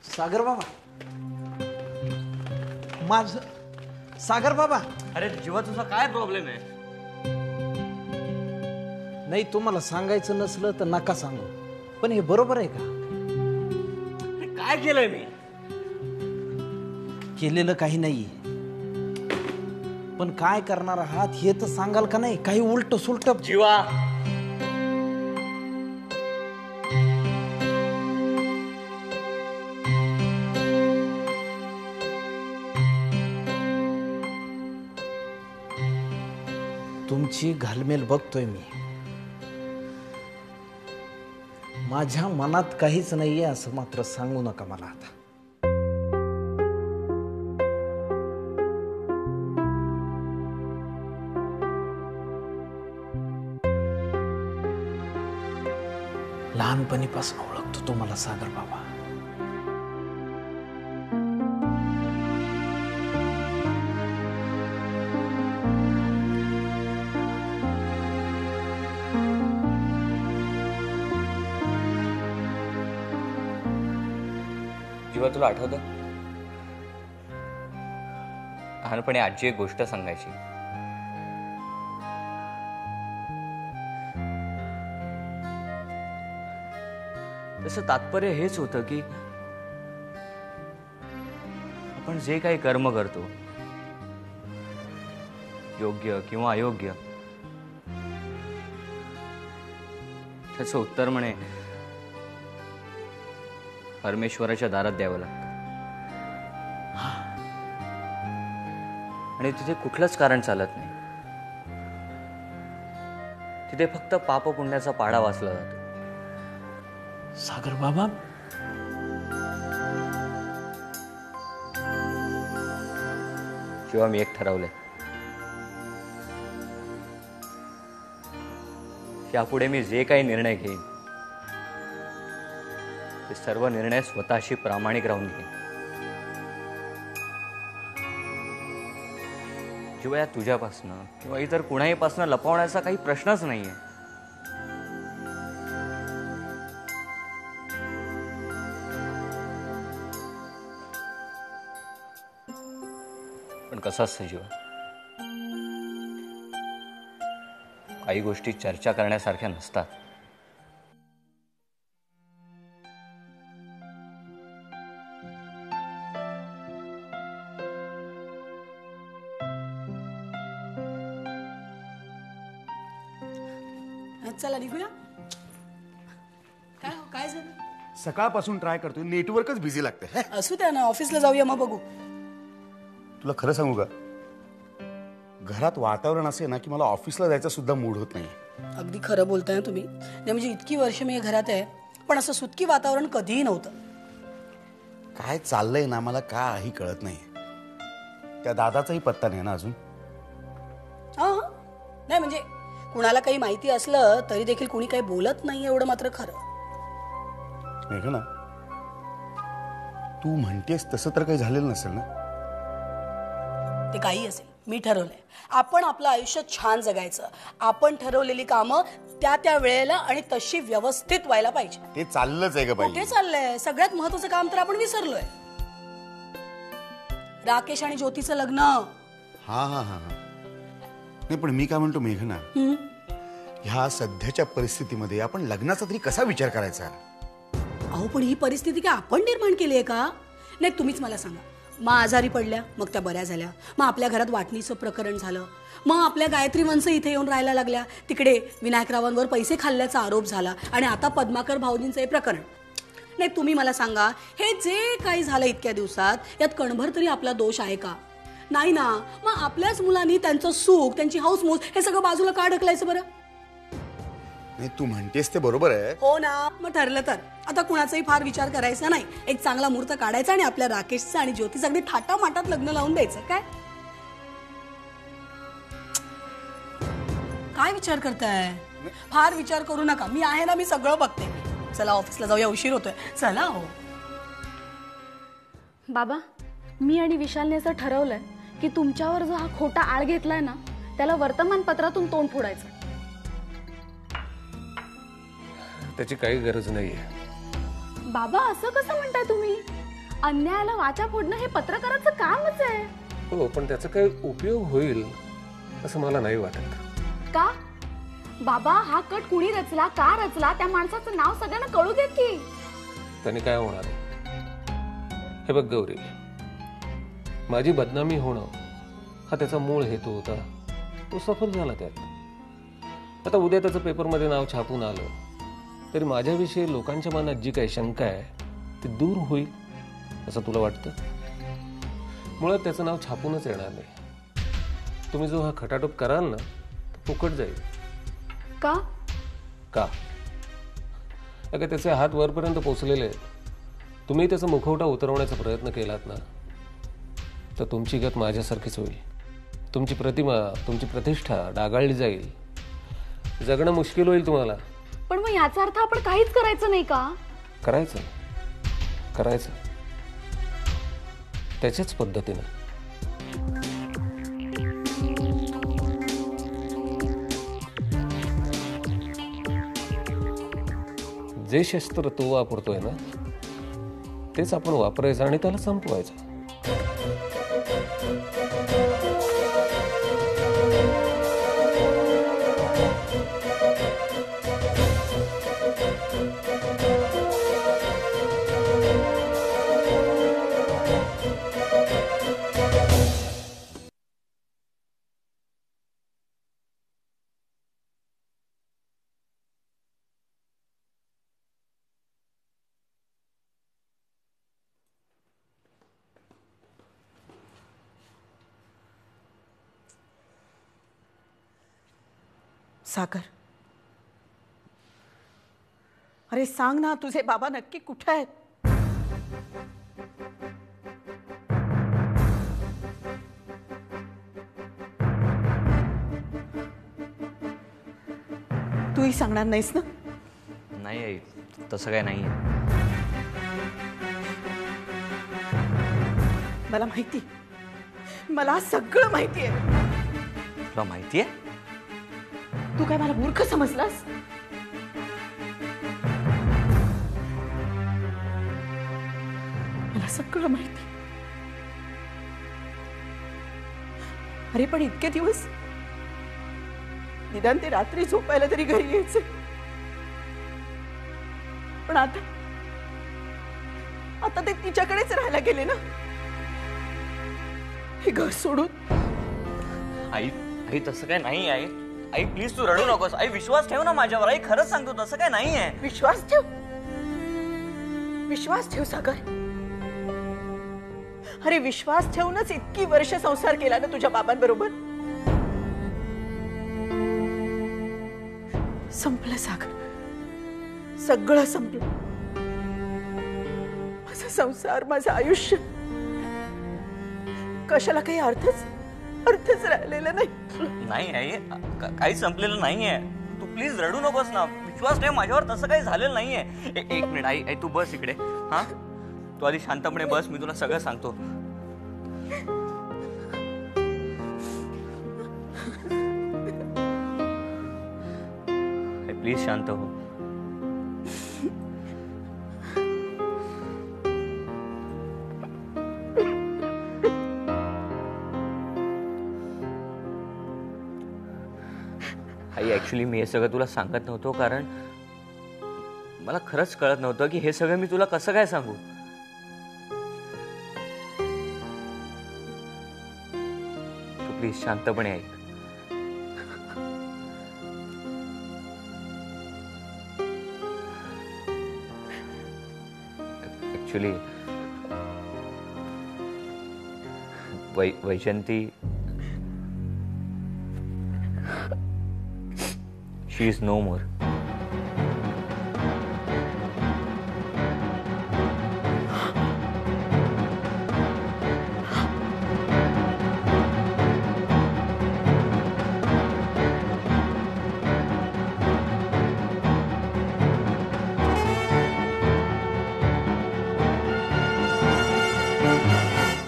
सागर बाबा, माझ सागर बाबा. अरे जीवा, तुझा काय प्रॉब्लेम आहे? नाही, तुम्हाला सांगायचं नसलं तर नका सांगू, पण हे बरोबर आहे का? काय केलंय मी? केलेलं काही नाहीये, पण काय करणार आहात हे तर सांगाल का नाही? काही उलट सुलट. जीवा, तुमची घालमेल बघतोय मी. माझ्या मनात काहीच नाहीये असं मात्र सांगू नका मला आता. लहानपणीपासून ओळखतो तुम्हाला सागर बाबा. जीवा, तुला आठवतं लहानपणी आजी एक गोष्ट सांगायची. तसं तात्पर्य हेच होतं की आपण जे काही कर्म करतो, योग्य किंवा अयोग्य, त्याचं उत्तर म्हणे परमेश्वराच्या दारात द्यावं लागतं. आणि तिथे कुठलंच कारण चालत नाही. तिथे फक्त पाप पुण्याचा पाढा वाचला जातो. सागर बाबा, जेव्हा मी एक ठरवलंय, यापुढे मी जे काही निर्णय घेईन ते सर्व निर्णय स्वतःशी प्रामाणिक राहून घेईन. जेव्हा या तुझ्यापासनं किंवा इतर कुणाहीपासनं लपवण्याचा काही प्रश्नच नाहीये. पण कसं असतं जीवा, काही गोष्टी चर्चा करण्यासारख्या नसतात. चला निघूया. काय झालं? सकाळपासून ट्राय करतोय, नेटवर्कच बिझी लागते. असू द्या ना, ऑफिसला जाऊया मग बघू. तुला खरं सांगू का, घरात वातावरण असे ना की मला ऑफिसला जायचा सुद्धा मूड होत नाही. अगदी खरं बोलताय ना तुम्ही. नाही म्हणजे इतकी वर्ष मी घरात आहे, पण असं सुटकी वातावरण कधीही नव्हतं. काय चाललंय ना मला काही कळत नाही. त्या दादाचाही पत्ता नाही ना अजून. हा नाही म्हणजे कुणाला काही माहिती असलं तरी देखील कुणी काही बोलत नाही, एवढं मात्र खरं. मेघना, तू म्हणतेस तसं तर काही झालेलं नसेल ना? ते काही असेल, मी ठरवलंय आपण आपलं आयुष्य छान जगायचं. आपण ठरवलेली कामं त्या त्या वेळेला आणि तशी व्यवस्थित व्हायला पाहिजे. ते चाललंच आहे का कुठे पाहिजे? चाललंय? सगळ्यात महत्वाचं काम तर आपण विसरलोय. राकेश आणि ज्योतीचं लग्न. हा हा हा हा नाही, पण मी काय म्हणतो मेघना, ह्या सध्याच्या परिस्थितीमध्ये आपण लग्नाचा तरी कसा विचार करायचा? अहो पण ही परिस्थिती काय आपण निर्माण केली आहे का? नाही तुम्हीच मला सांगा. मग आजारी पडल्या, मग त्या बऱ्या झाल्या, मग आपल्या घरात वाटणीचं प्रकरण झालं, मग आपल्या गायत्री वंश इथे येऊन राहायला लागल्या, तिकडे विनायकरावांवर पैसे खाल्ल्याचा आरोप झाला, आणि आता पद्माकर भाऊजींचं हे प्रकरण. नाही तुम्ही मला सांगा, हे जे काही झालं इतक्या दिवसात यात कणभर तरी आपला दोष आहे का? नाही ना. मग आपल्याच मुलांनी त्यांचं सुख, त्यांची हौसमौज हे सगळं बाजूला का ढकलायचं बरं? नाही, तू म्हणतेस ते बरोबर आहे. हो ना. मग ठरलं तर आता कुणाचाही फार विचार करायचा नाही. एक चांगला मुहूर्त काढायचा आणि आपल्या राकेशचं आणि ज्योतीचं अगदी थाटामाटात लग्न लावून द्यायचं. काय काय विचार करताय? फार विचार करू नका. मी आहे ना, मी सगळं बघते. चला ऑफिसला जाऊया, उशीर होतोय. चला. हो बाबा, मी आणि विशालने असं ठरवलंय की तुमच्यावर जो हा खोटा आळ घेतलाय ना, त्याला वर्तमानपत्रातून तोंड फोडायचं. त्याची काही गरज नाहीये. बाबा असं कसं म्हणताय तुम्ही? अन्यायाला वाचा फोडणं हे पत्रकाराचं कामच आहे. हो, पण त्याचा काही उपयोग होईल असं मला नाही वाटत. का बाबा, हा कट कुणी रचला, का रचला, त्या माणसाचं नाव सगळ्यांना कळू देत की. त्याने काय होणार आहे? हे बघ गौरी, माझी बदनामी होणं हा त्याचा मूळ हेतू होता. तो सफल झाला त्यात. आता उद्या त्याचं पेपरमध्ये नाव छापून आलं तरी माझ्याविषयी लोकांच्या मनात जी काही शंका आहे ती दूर होईल असं तुला वाटतं? मुळात त्याचं नाव छापूनच येणार नाही. तुम्ही जो हा खटाटोप कराल ना तो फुकट जाईल. का? का? अगं त्याचे हात वरपर्यंत पोचलेले आहेत. तुम्ही त्याचा मुखवटा उतरवण्याचा प्रयत्न केलात ना तर तुमची गत माझ्यासारखीच होईल. तुमची प्रतिमा, तुमची प्रतिष्ठा डागाळली जाईल. जगणं मुश्किल होईल तुम्हाला. पण मग याचा अर्थ आपण काहीच करायचं नाही का? करायचं करायचं त्याच्याच पद्धतीनं. जे शस्त्र तो वापरतोय ना तेच आपण वापरायचं आणि त्याला संपवायचं. सागर, अरे सांग ना, तुझे बाबा नक्की कुठे आहेत? तूही सांगणार नाहीस ना? नाही आई, तसं काय नाहीये. मला माहिती, मला सगळं माहिती आहे. तुला माहितीये? तू काय मला मूर्ख समजलास? मला सगळं माहिती. अरे पण इतके दिवस निदान ते रात्री झोपायला तरी घरी यायचे. पण आता आता ते तिच्याकडेच राहायला गेले ना, हे घर सोडून. आई आई तसं काय नाही आहे. आई प्लीज तू रडू नकोस. आई विश्वास ठेव ना माझ्यावर. आई खरंच सांगतो तसं काय नाहीये. विश्वास ठेव, विश्वास ठेव सागर. अरे विश्वास ठेवूनच इतकी वर्ष संसार केला ना तुझ्या बाबांबरोबर. संपलं सागर, सगळं संपलं. माझा संसार, माझं आयुष्य, कशाला काही अर्थच राहिलेला नाही. नाही आई, काही संपलेलं नाहीये. तू प्लीज रडू नकोस ना. विश्वास ठेव माझ्यावर. तसं काही झालेलं नाहीये. एक मिनिट आई, आई तू बस इकडे. हा, तू आधी शांतपणे बस. मी तुला सगळं सांगतो. प्लीज शांत हो. आई ऍक्च्युली मी हे सगळं तुला सांगत नव्हतो कारण मला खरंच कळत नव्हतं की हे सगळं मी तुला कसं काय सांगू. तू प्लीज शांतपणे ऐक. Actually Vaijayanti, she is no more.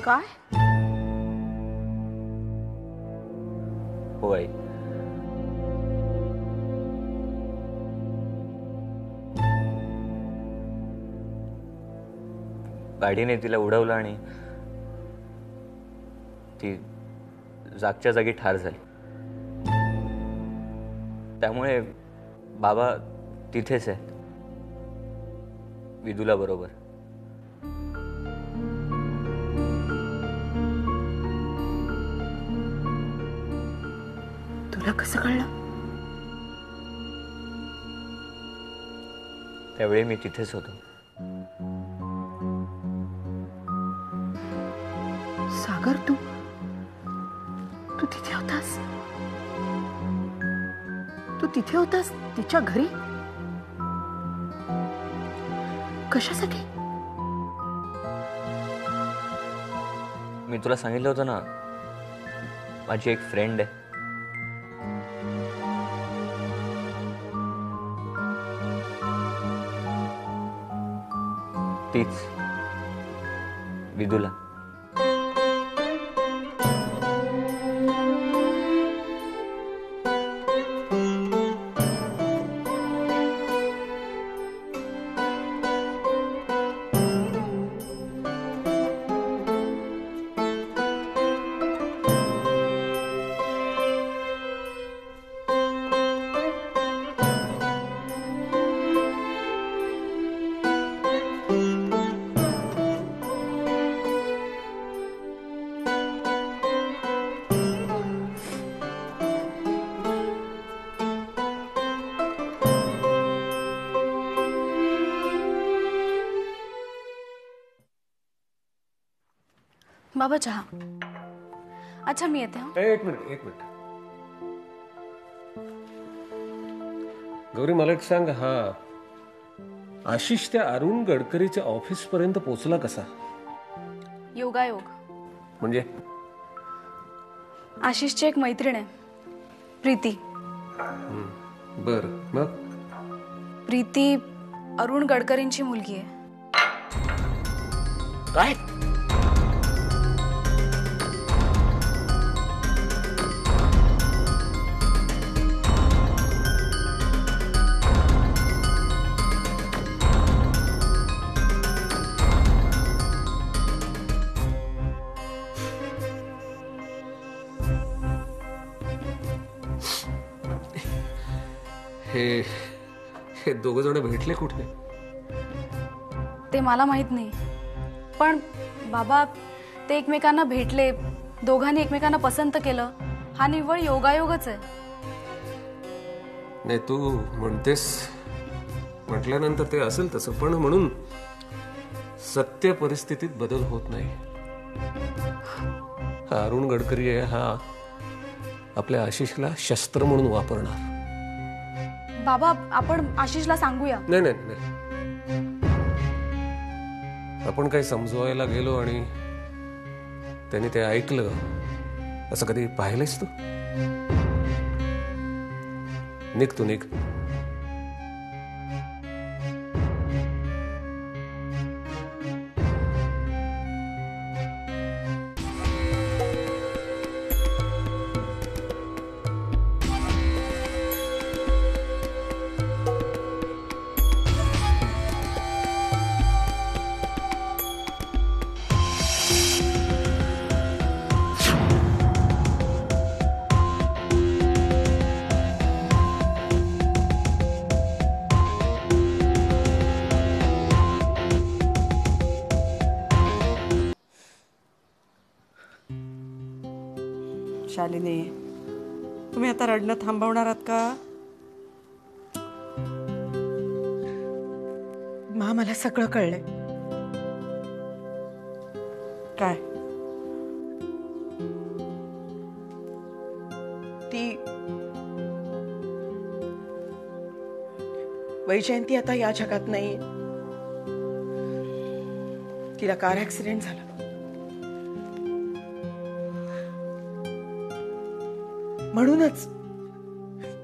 काय? हो आई. गाडीने तिला उडवलं आणि ती जागच्या जागी ठार झाली. त्यामुळे बाबा तिथेच आहेत विदूला बरोबर. तुला कसं कळलं? त्यावेळी मी तिथेच होतो. सागर, तू तिथे होतास? तू तिथे होतास तिच्या घरी? कशासाठी? मी तुला सांगितलं होतं ना, माझी एक फ्रेंड आहे. तीच विदूला. बाबा चहा. अच्छा मी येते. हा एक मिनिट. गौरी मला एक सांग, हा आशिष त्या अरुण गडकरीच्या ऑफिस पर्यंत पोहोचला कसा? योगायोग. म्हणजे आशिषची एक मैत्रीण आहे प्रीती. बर, मग? प्रीती अरुण गडकरींची मुलगी आहे. काय? हे दोघ जण भेटले कुठे? ते मला माहित नाही, पण बाबा ते एकमेकांना भेटले, दोघांनी एकमेकांना पसंत केलं. हा निव्वळ योगायोगच आहे. नाही, तू म्हणतेस म्हटल्यानंतर ते असेल तसं, पण म्हणून सत्य परिस्थितीत बदल होत नाही. हा अरुण गडकरी आहे, हा आपल्या आशिषला शस्त्र म्हणून वापरणार. बाबा आपण आशिषला सांगूया. नाही, आपण काही समजवायला गेलो आणि त्याने ते ऐकलं, असं कधी पाहिलंस तू? निघ तू. शालिनी, तुम्ही आता रडणं थांबवणार आहात का? मला सगळं कळलंय. काय ती वैजयंती आता या जगात नाही. तिला कार ऍक्सिडेंट झाला.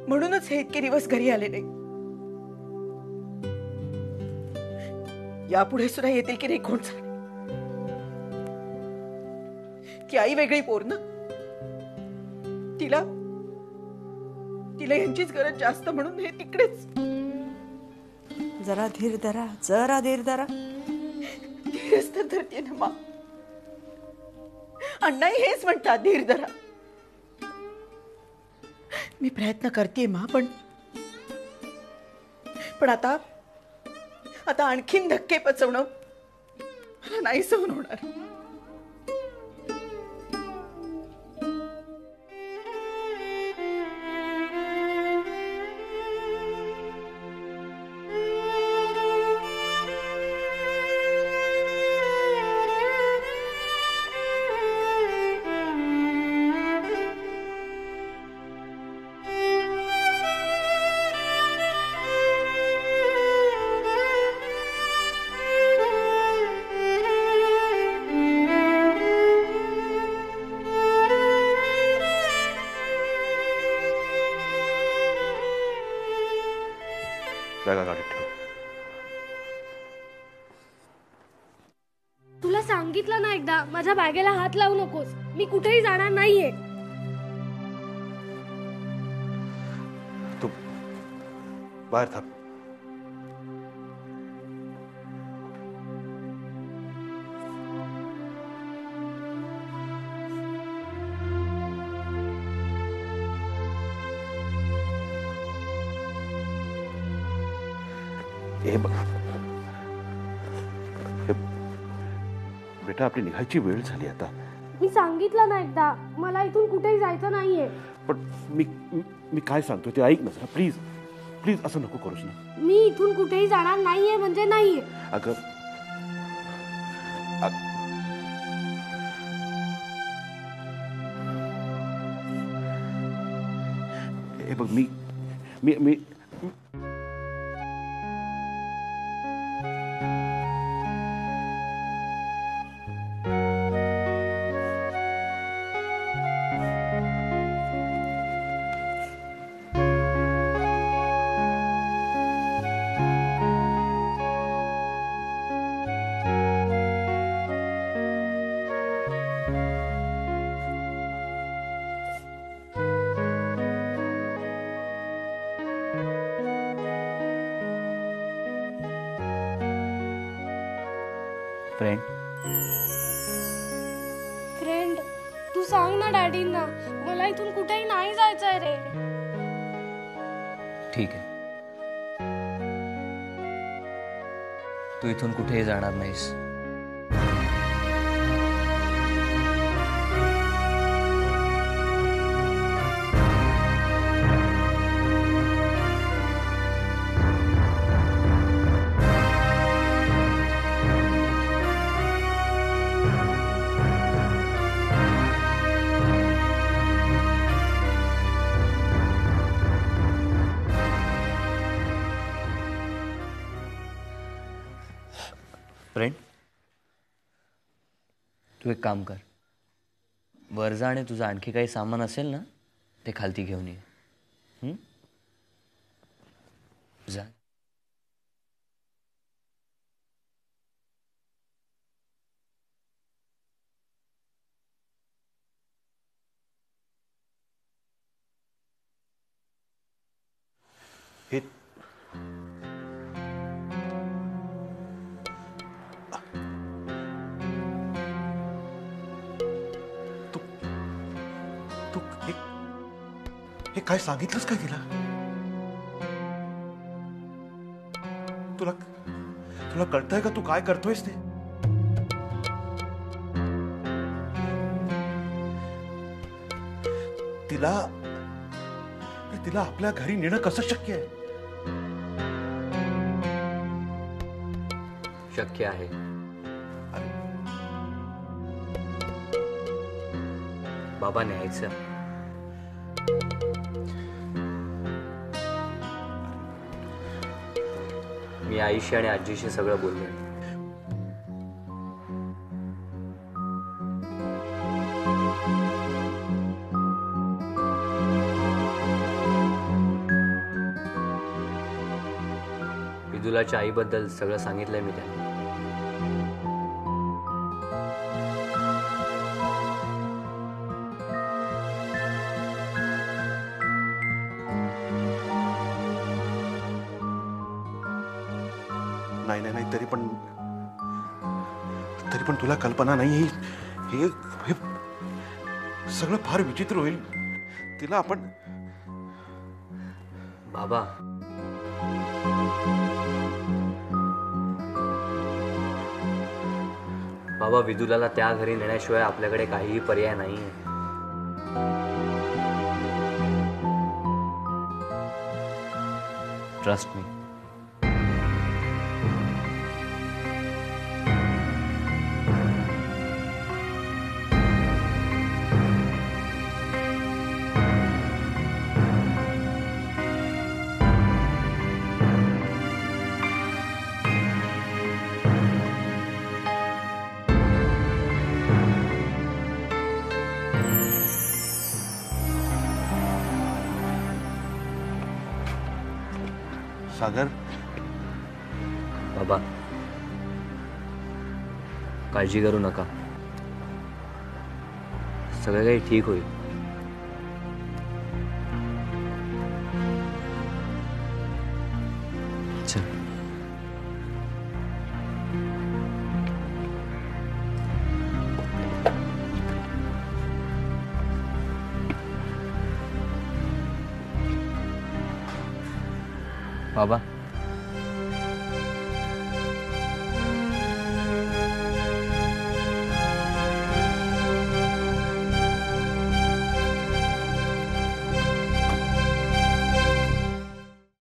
म्हणूनच हे इतके दिवस घरी आले नाही. यापुढे सुद्धा येतील की नाही कोण जाणे. ती आई वेगळी पोर ना. तिला यांचीच गरज जास्त म्हणून हे तिकडेच. जरा धीर धरा. धीरच तर धरते ना मा. अण्णाही हेच म्हणतात, धीर धरा. मी प्रयत्न करते मा, पण आता आणखीन धक्के पचवणं मला नाही सहन होणार. बॅगा गाडीत ठेव. तुला सांगितलं ना एकदा, माझ्या बॅगेला हात लावू नकोस. मी कुठेही जाणार नाहीये. तू बाहेर थांब. हे बघ, बेटा आपली निघायची वेळ झाली आता. मी सांगितलं ना एकदा, मला इथून कुठेही जायचं नाहीये. पण मी काय सांगतोय ते ऐक ना जरा, प्लीज प्लीज असं नको करूस ना. मी इथून कुठेही जाणार नाहीये म्हणजे नाहीये. अगं हे बघ, मी फ्रेंड, तू सांग ना डॅडींना, मला इथून कुठेही नाही जायचंय रे. ठीक आहे, तू इथून कुठेही जाणार नाहीस. फ्रेंड, तू एक काम कर, वर जा आणि तुझं आणखी काही सामान असेल ना ते खालती घेऊन ये. जा. हे हे काय सांगितलंस काय तिला? तुला कळतंय का तू काय करतोयस ते? तिला आपल्या घरी नेणं कसं शक्य आहे? शक्य आहे. बाबा न्यायचं. मी आईशी आणि आजीशी सगळं बोललोय. विदुलाच्या आईबद्दल सगळं सांगितलंय मी त्यांना. नाही तरी पण पण तुला कल्पना नाही हे हे सगळं फार विचित्र होईल. तिला आपण बाबा बाबा विदुलाला त्या घरी नेण्याशिवाय आपल्याकडे काहीही पर्याय नाहीये. Trust me. सागर, बाबा काळजी करू नका, सगळं काही ठीक होईल. चल. बाबा